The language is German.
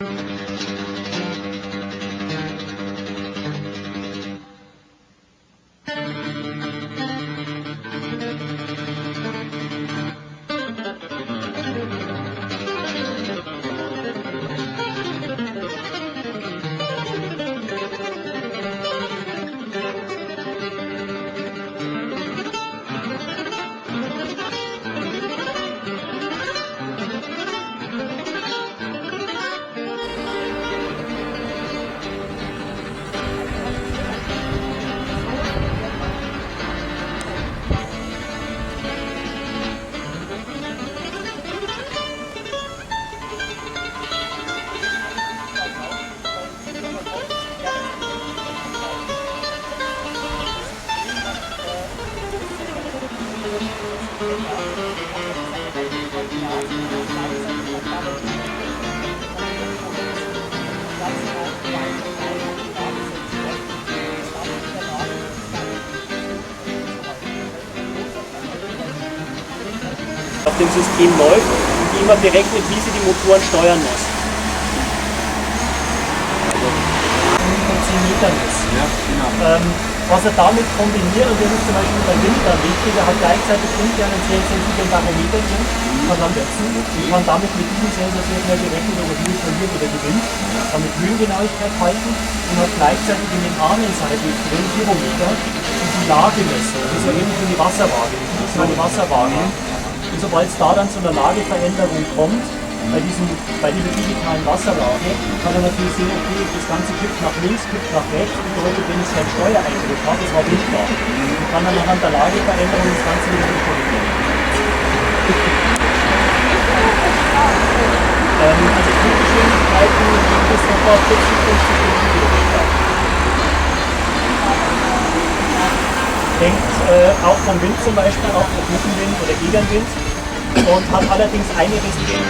Auf dem System läuft und die immer berechnet, wie sie die Motoren steuern muss. Von 10 Metern ist. Ja, genau. Was er damit kombiniert, und das ist zum Beispiel bei Wind dann wichtig, er hat gleichzeitig intern einen sehr sensiblen Barometer drin, kann dann messen und kann damit mit diesem Sensor sehr schnell berechnen, ob er Höhe verliert oder gewinnt, kann mit Höhengenauigkeit halten und hat gleichzeitig in den armen Seiten drin Gyrometer und die Lagemessung. Das ist ja ähnlich wie die Wasserwaage. Das ist eine Wasserwaage. Und sobald es da dann zu einer Lageveränderung kommt, bei dieser digitalen Wasserwaage, kann er natürlich sehen, okay, das Ganze kippt nach links, kippt nach rechts, bedeutet, wenn ich einen Steuereingriff habe, das war windbar. Und kann dann anhand der Lageveränderung das Ganze wieder korrigieren. Also Fluggeschwindigkeiten bis etwa 40, 50 Kilometer. Hängt auch vom Wind zum Beispiel, auch vom Rückenwind oder Gegenwind. Und hat allerdings eine Restriktion.